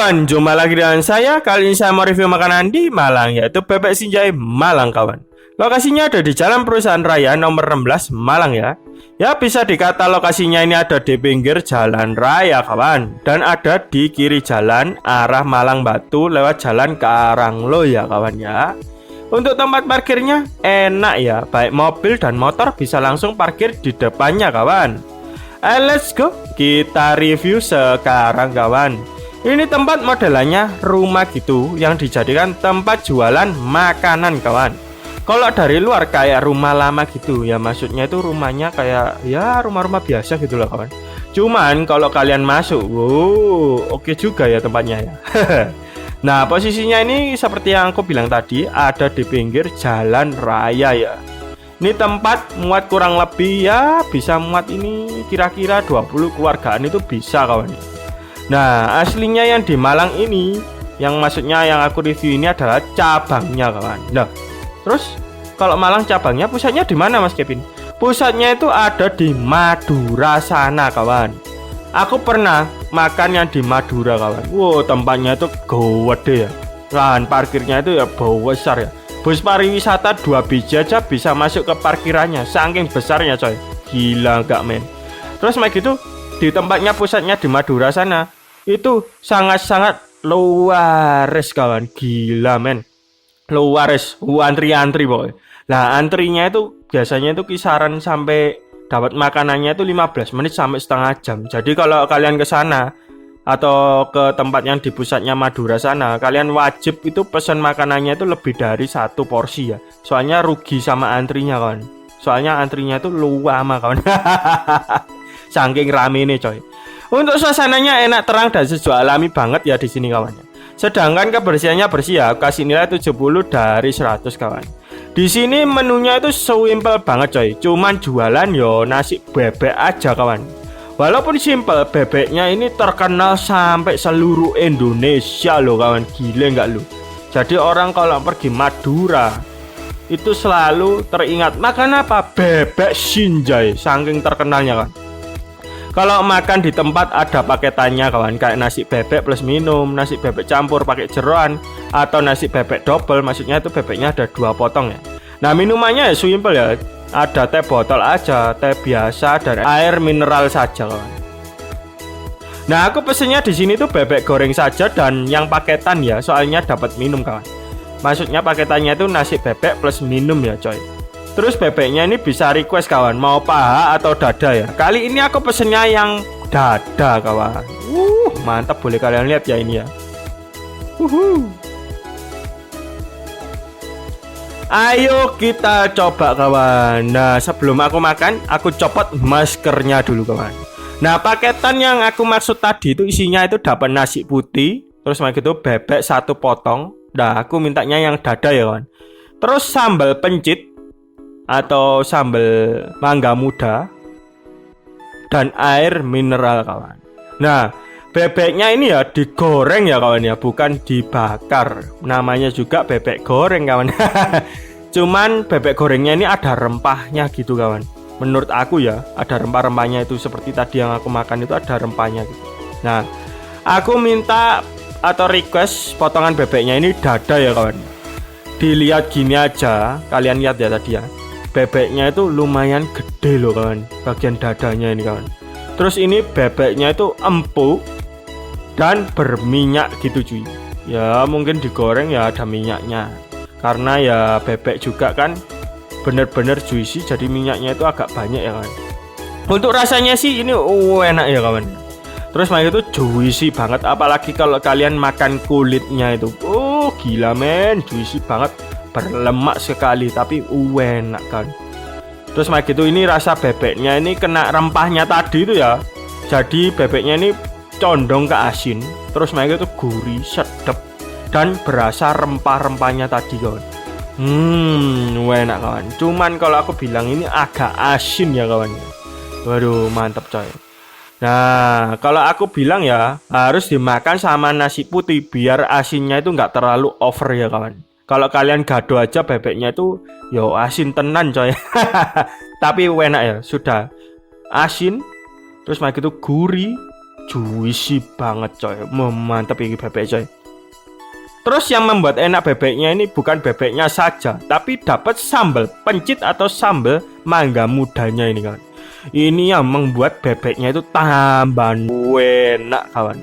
kawan, jumpa lagi dengan saya. Kali ini saya mau review makanan di Malang, yaitu bebek Sinjai Malang kawan. Lokasinya ada di Jalan Perusahaan Raya nomor 16 Malang ya. Ya bisa dikata lokasinya ini ada di pinggir jalan raya kawan. Dan ada di kiri jalan arah Malang Batu lewat jalan Karanglo ya kawan ya. Untuk tempat parkirnya enak ya, baik mobil dan motor bisa langsung parkir di depannya kawan. Let's go, kita review sekarang kawan. Ini tempat modelannya rumah gitu, yang dijadikan tempat jualan makanan kawan. Kalau dari luar kayak rumah lama gitu ya, maksudnya itu rumahnya kayak ya rumah-rumah biasa gitu loh kawan. Cuman kalau kalian masuk, wow, oke juga ya tempatnya ya. Nah posisinya ini seperti yang aku bilang tadi, ada di pinggir jalan raya ya. Ini tempat muat kurang lebih ya bisa muat ini kira-kira 20 keluargaan itu bisa kawan. Nah aslinya yang di Malang ini, yang maksudnya yang aku review ini adalah cabangnya kawan. Nah terus kalau Malang cabangnya pusatnya di mana Mas Kevin? Pusatnya itu ada di Madura sana kawan. Aku pernah makan yang di Madura kawan. Wow tempatnya itu gede ya. Lahan parkirnya itu ya besar ya. Bus pariwisata 2 biji aja bisa masuk ke parkirannya, saking besarnya coy. Gila gak men. Terus kayak gitu di tempatnya pusatnya di Madura sana itu sangat-sangat luares kawan. Gila men, luares, antri-antri pokoknya. Nah antrinya itu biasanya itu kisaran sampai dapat makanannya itu 15 menit sampai setengah jam. Jadi kalau kalian ke sana atau ke tempat yang di pusatnya Madura sana, kalian wajib itu pesan makanannya itu lebih dari 1 porsi ya. Soalnya rugi sama antrinya kawan. Soalnya antrinya itu lama kawan. Saking rame nih coy. Untuk suasananya enak, terang dan sejuk alami banget ya di sini kawannya. Sedangkan kebersihannya bersih ya, kasih nilai 70 dari 100 kawan. Di sini menunya itu simple banget coy. Cuman jualan yo nasi bebek aja kawan. Walaupun simple, bebeknya ini terkenal sampai seluruh Indonesia loh kawan. Gile nggak lo? Jadi orang kalau pergi Madura itu selalu teringat makan apa? Bebek Sinjai, saking terkenalnya kan. Kalau makan di tempat ada paketannya kawan, kayak nasi bebek plus minum, nasi bebek campur pakai jeroan, atau nasi bebek double, maksudnya itu bebeknya ada 2 potong ya. Nah minumannya ya simple ya, ada teh botol aja, teh biasa dan air mineral saja kawan. Nah aku pesennya di sini tuh bebek goreng saja dan yang paketan ya, soalnya dapat minum kawan. Maksudnya paketannya itu nasi bebek plus minum ya coy. Terus bebeknya ini bisa request kawan, mau paha atau dada ya. Kali ini aku pesennya yang dada kawan. Mantap, boleh kalian lihat ya ini ya. Ayo kita coba kawan. Nah sebelum aku makan, aku copot maskernya dulu kawan. Nah paketan yang aku maksud tadi itu isinya itu dapat nasi putih, terus gitu bebek 1 potong. Nah aku mintanya yang dada ya kawan. Terus sambal pencit atau sambal mangga muda dan air mineral kawan. Nah bebeknya ini ya digoreng ya kawan ya, bukan dibakar. Namanya juga bebek goreng kawan. Cuman bebek gorengnya ini ada rempahnya gitu kawan. Menurut aku ya ada rempah-rempahnya itu, seperti tadi yang aku makan itu ada rempahnya gitu. Nah aku minta atau request potongan bebeknya ini dada ya kawan. Dilihat gini aja, kalian lihat ya tadi ya, bebeknya itu lumayan gede loh kawan, bagian dadanya ini kawan. Terus ini bebeknya itu empuk dan berminyak gitu cuy. Ya mungkin digoreng ya ada minyaknya, karena ya bebek juga kan bener-bener juicy, jadi minyaknya itu agak banyak ya kawan. Untuk rasanya sih ini enak ya kawan. Terus itu juicy banget, apalagi kalau kalian makan kulitnya itu. Gila men, juicy banget, berlemak sekali tapi enak kan. Terus gitu ini rasa bebeknya ini kena rempahnya tadi itu ya. Jadi bebeknya ini condong ke asin, terus itu gurih, sedap dan berasa rempah-rempahnya tadi kawan. Enak kawan. Cuman kalau aku bilang ini agak asin ya kawan. Waduh mantap coy. Nah kalau aku bilang ya harus dimakan sama nasi putih biar asinnya itu nggak terlalu over ya kawan. Kalau kalian gado aja bebeknya itu yo asin tenan coy. Tapi enak ya, sudah asin terus gitu gurih juicy banget coy. Mantap ini bebek coy. Terus yang membuat enak bebeknya ini bukan bebeknya saja, tapi dapat sambal pencit atau sambal mangga mudanya ini kawan. Ini yang membuat bebeknya itu tambah enak kawan.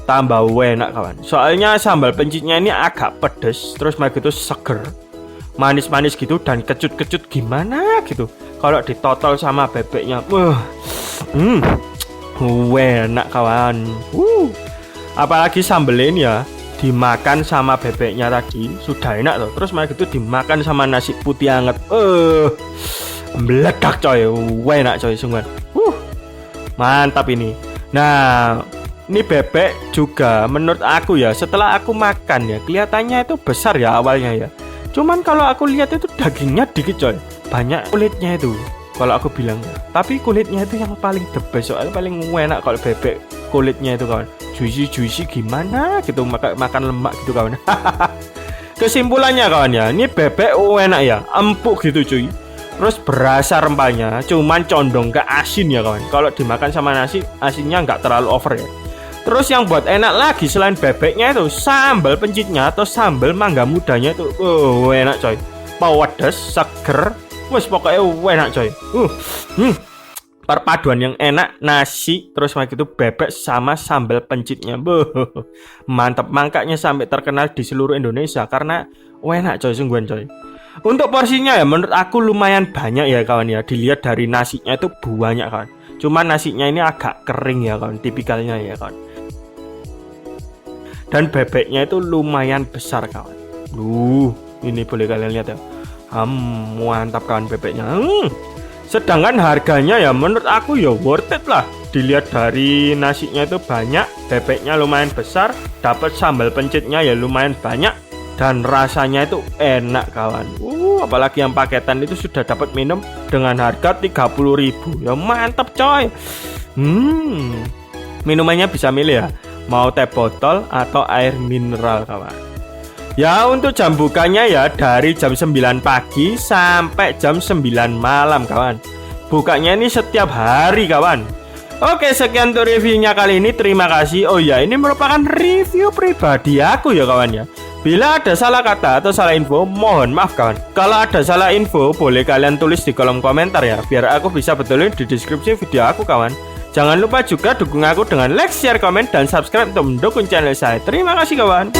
Tambah enak kawan. Soalnya sambal pencitnya ini agak pedes, terus begitu seger, manis-manis gitu dan kecut-kecut gimana gitu. Kalau ditotol sama bebeknya, enak kawan. Apalagi sambal ini ya dimakan sama bebeknya tadi sudah enak tuh. Terus begitu dimakan sama nasi putih hangat, meledak coy, enak coy sungguh. Mantap ini. Nah, ini bebek juga menurut aku ya, setelah aku makan ya kelihatannya itu besar ya awalnya ya. Cuman kalau aku lihat itu dagingnya dikit coy, banyak kulitnya itu kalau aku bilang. Tapi kulitnya itu yang paling the best, soalnya paling enak kalau bebek kulitnya itu kawan. Juicy gimana gitu, makan lemak gitu kawan. Kesimpulannya kawan ya, ini bebek enak ya, empuk gitu cuy. Terus berasa rempahnya, cuman condong ke asin ya kawan. Kalau dimakan sama nasi, asinnya nggak terlalu over ya. Terus yang buat enak lagi selain bebeknya itu sambal pencitnya atau sambal mangga mudanya itu enak coy. Pedes, seger, wes pokoknya enak coy. Perpaduan yang enak, nasi terus begitu bebek sama sambal pencitnya. Mantap, makanya sampai terkenal di seluruh Indonesia karena enak coy, sungguhan coy. Untuk porsinya ya menurut aku lumayan banyak ya kawan ya. Dilihat dari nasinya itu banyak kawan. Cuman nasinya ini agak kering ya kawan, tipikalnya ya kawan. Dan bebeknya itu lumayan besar kawan. Ini boleh kalian lihat ya. Mantap kawan bebeknya. Sedangkan harganya ya menurut aku ya worth it lah. Dilihat dari nasinya itu banyak, bebeknya lumayan besar, dapat sambal pencitnya ya lumayan banyak, dan rasanya itu enak kawan. Apalagi yang paketan itu sudah dapat minum dengan harga 30.000. Ya mantap coy. Minumannya bisa milih ya, mau teh botol atau air mineral kawan. Ya untuk jam bukanya ya dari jam 9 pagi sampai jam 9 malam kawan. Bukanya ini setiap hari kawan. Oke, sekian untuk reviewnya kali ini. Terima kasih. Oh ya, ini merupakan review pribadi aku ya kawan ya. Bila ada salah kata atau salah info, mohon maaf kawan. Kalau ada salah info, boleh kalian tulis di kolom komentar ya, biar aku bisa betulin di deskripsi video aku kawan. Jangan lupa juga dukung aku dengan like, share, komen, dan subscribe untuk mendukung channel saya. Terima kasih kawan.